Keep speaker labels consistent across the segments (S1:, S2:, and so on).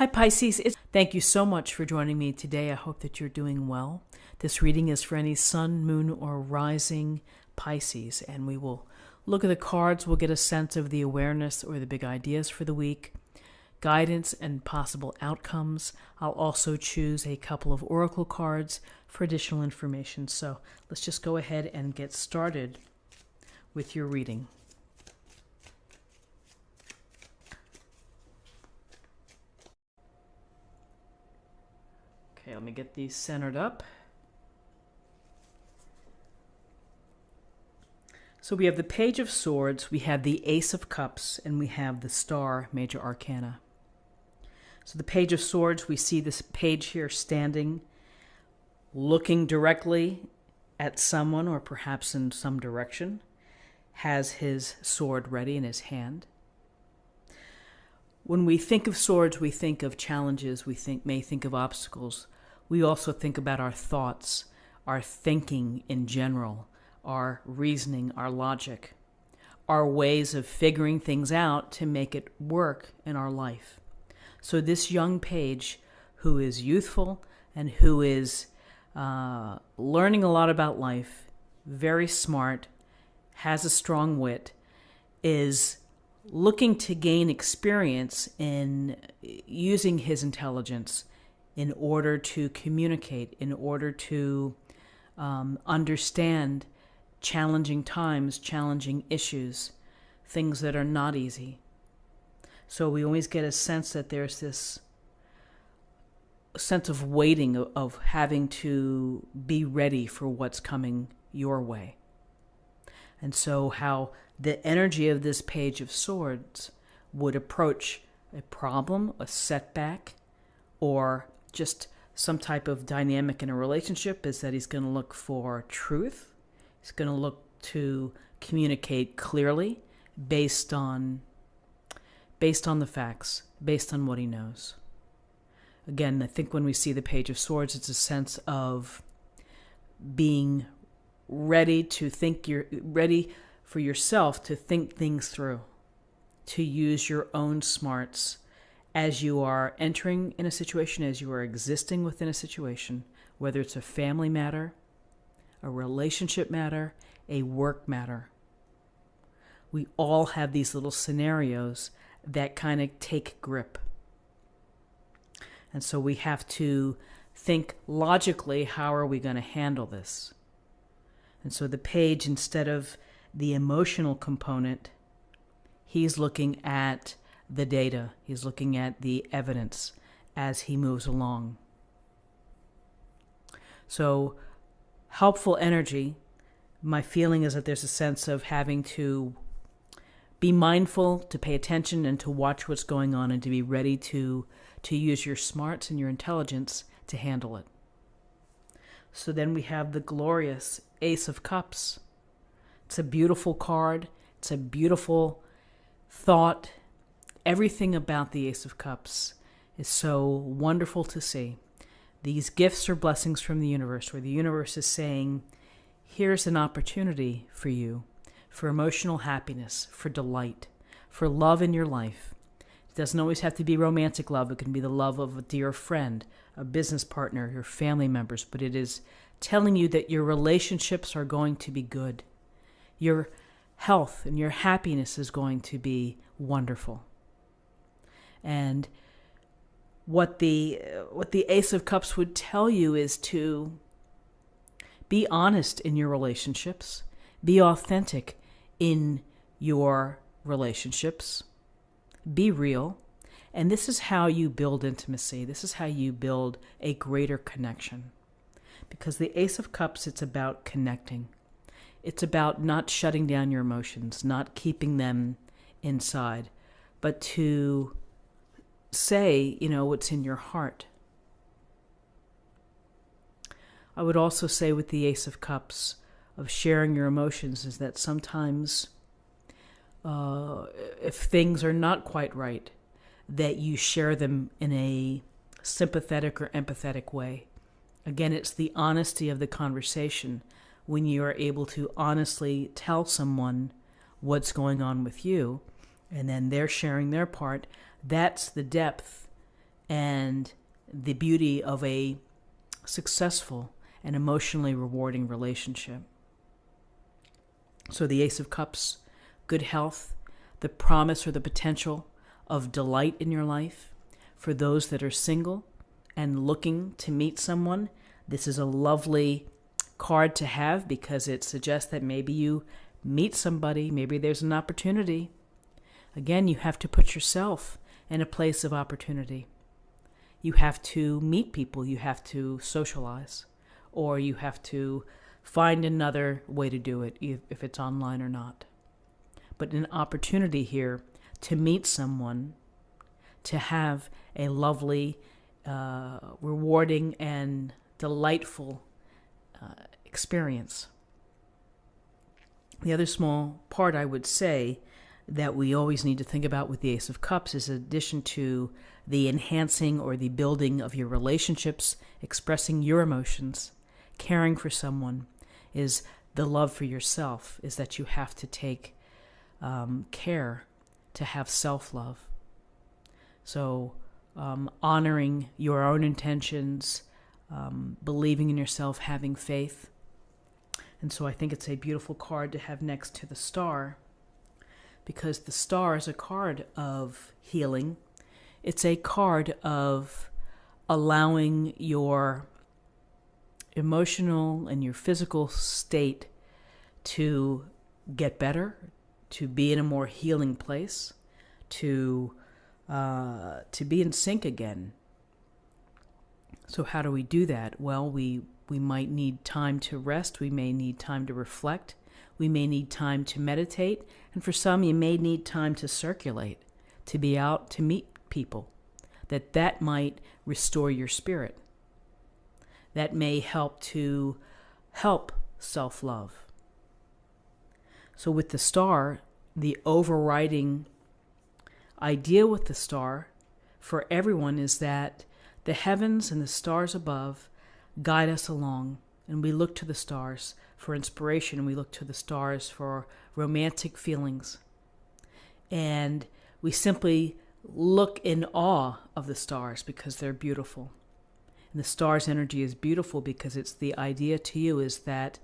S1: Hi Pisces, thank you so much for joining me today. I hope that you're doing well. This reading is for any sun, moon, or rising Pisces, and we will look at the cards. We'll get a sense of the awareness or the big ideas for the week, guidance and possible outcomes. I'll also choose a couple of oracle cards for additional information. So let's just go ahead and get started with your reading. Okay, let me get these centered up. So we have the Page of Swords, we have the Ace of Cups, and we have the Star, Major Arcana. So the Page of Swords, we see this page here standing, looking directly at someone or perhaps in some direction, has his sword ready in his hand. When we think of swords, we think of challenges, may think of obstacles. We also think about our thoughts, our thinking in general, our reasoning, our logic, our ways of figuring things out to make it work in our life. So this young page, who is youthful and who is learning a lot about life, very smart, has a strong wit, is looking to gain experience in using his intelligence in order to communicate, in order to understand challenging times, challenging issues, things that are not easy. So we always get a sense that there's this sense of waiting, of having to be ready for what's coming your way. And so how the energy of this Page of Swords would approach a problem, a setback, or just some type of dynamic in a relationship is that he's going to look for truth. He's going to look to communicate clearly based on the facts, based on what he knows. Again, I think when we see the Page of Swords, it's a sense of being ready to think, you're ready for yourself to think things through, to use your own smarts as you are entering in a situation, as you are existing within a situation, whether it's a family matter, a relationship matter, a work matter. We all have these little scenarios that kind of take grip. And so we have to think logically, how are we going to handle this? And so the page, instead of the emotional component, he's looking at the data. He's looking at the evidence as he moves along. So helpful energy, my feeling is that there's a sense of having to be mindful, to pay attention, and to watch what's going on, and to be ready to use your smarts and your intelligence to handle it. So then we have the glorious Ace of Cups. It's a beautiful card. It's a beautiful thought. Everything about the Ace of Cups is so wonderful to see. These gifts are blessings from the universe, where the universe is saying, here's an opportunity for you, for emotional happiness, for delight, for love in your life. It doesn't always have to be romantic love. It can be the love of a dear friend, a business partner, your family members, but it is telling you that your relationships are going to be good. Your health and your happiness is going to be wonderful. And what the Ace of Cups would tell you is to be honest in your relationships, be authentic in your relationships, be real. And this is how you build intimacy. This is how you build a greater connection. Because the Ace of Cups, it's about connecting. It's about not shutting down your emotions, not keeping them inside, but to say, what's in your heart. I would also say with the Ace of Cups, of sharing your emotions, is that sometimes if things are not quite right, that you share them in a sympathetic or empathetic way. Again, it's the honesty of the conversation. When you are able to honestly tell someone what's going on with you, and then they're sharing their part, that's the depth and the beauty of a successful and emotionally rewarding relationship. So the Ace of Cups, good health, the promise or the potential of delight in your life. For those that are single and looking to meet someone, this is a lovely card to have because it suggests that maybe you meet somebody, maybe there's an opportunity. Again, you have to put yourself in a place of opportunity. You have to meet people, you have to socialize, or you have to find another way to do it, if it's online or not. But an opportunity here to meet someone, to have a lovely, rewarding, and delightful experience. The other small part I would say that we always need to think about with the Ace of Cups is, in addition to the enhancing or the building of your relationships, expressing your emotions, caring for someone, is the love for yourself, is that you have to take care to have self-love. So honoring your own intentions, believing in yourself, having faith. And so I think it's a beautiful card to have next to the Star, because the Star is a card of healing. It's a card of allowing your emotional and your physical state to get better, to be in a more healing place, to be in sync again. So how do we do that? Well, we might need time to rest. We may need time to reflect. We may need time to meditate. And for some, you may need time to circulate, to be out, to meet people. That might restore your spirit. That may help self-love. So with the Star, the overriding idea with the Star for everyone is that the heavens and the stars above guide us along, and we look to the stars for inspiration, and we look to the stars for romantic feelings. And we simply look in awe of the stars because they're beautiful. And the stars' energy is beautiful because it's the idea to you is that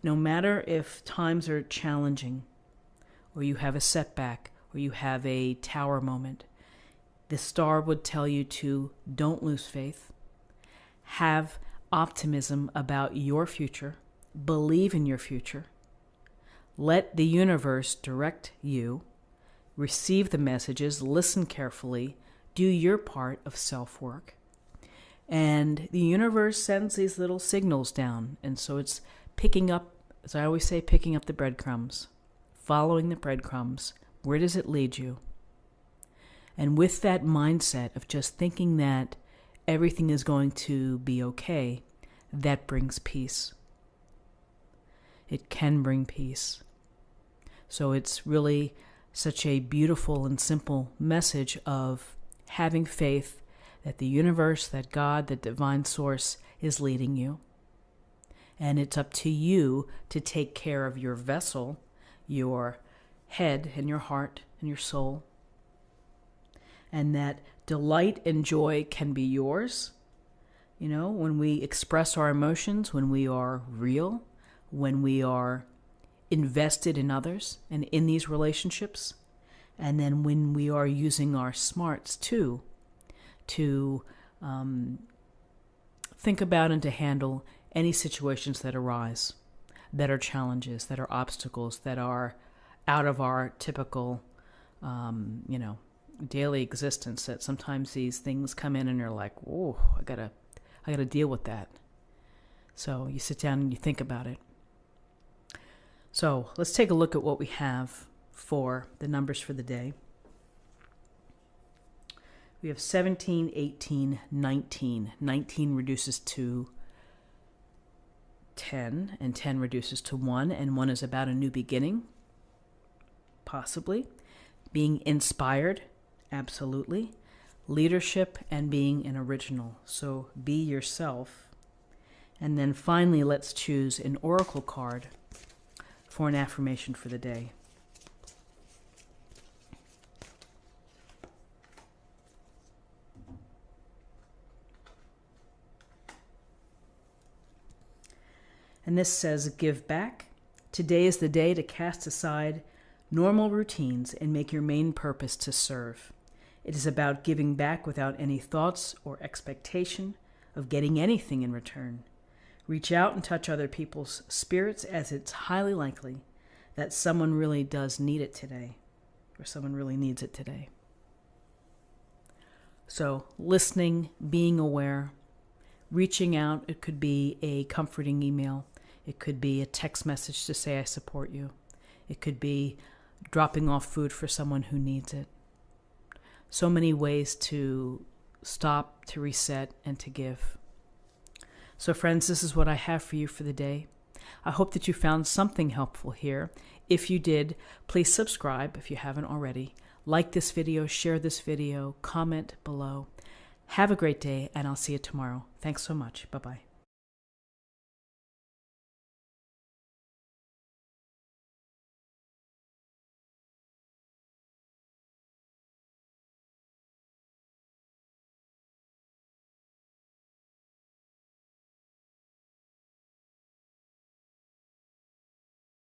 S1: no matter if times are challenging, or you have a setback, or you have a tower moment, the Star would tell you to don't lose faith, have optimism about your future, believe in your future, let the universe direct you, receive the messages, listen carefully, do your part of self-work. And the universe sends these little signals down, and so it's picking up, as I always say, picking up the breadcrumbs, following the breadcrumbs. Where does it lead you? And with that mindset of just thinking that everything is going to be okay, that brings peace. It can bring peace. So it's really such a beautiful and simple message of having faith that the universe, that God, that divine source is leading you. And it's up to you to take care of your vessel, your head and your heart and your soul. And that delight and joy can be yours. You know, when we express our emotions, when we are real, when we are invested in others and in these relationships, and then when we are using our smarts too, to think about and to handle any situations that arise, that are challenges, that are obstacles, that are out of our typical, daily existence. That sometimes these things come in and you're like, "Whoa, I gotta deal with that." So you sit down and you think about it. So let's take a look at what we have for the numbers for the day. We have 17, 18, 19. 19 reduces to 10, and 10 reduces to 1, and 1 is about a new beginning, possibly. Being inspired, absolutely. Leadership and being an original. So be yourself. And then finally, let's choose an oracle card for an affirmation for the day. And this says, give back. Today is the day to cast aside normal routines and make your main purpose to serve. It is about giving back without any thoughts or expectation of getting anything in return. Reach out and touch other people's spirits, as it's highly likely that someone really does need it today, or someone really needs it today. So listening, being aware, reaching out. It could be a comforting email. It could be a text message to say I support you. It could be dropping off food for someone who needs it. So many ways to stop, to reset, and to give. So friends, this is what I have for you for the day. I hope that you found something helpful here. If you did, please subscribe if you haven't already. Like this video, share this video, comment below. Have a great day, and I'll see you tomorrow. Thanks so much. Bye-bye.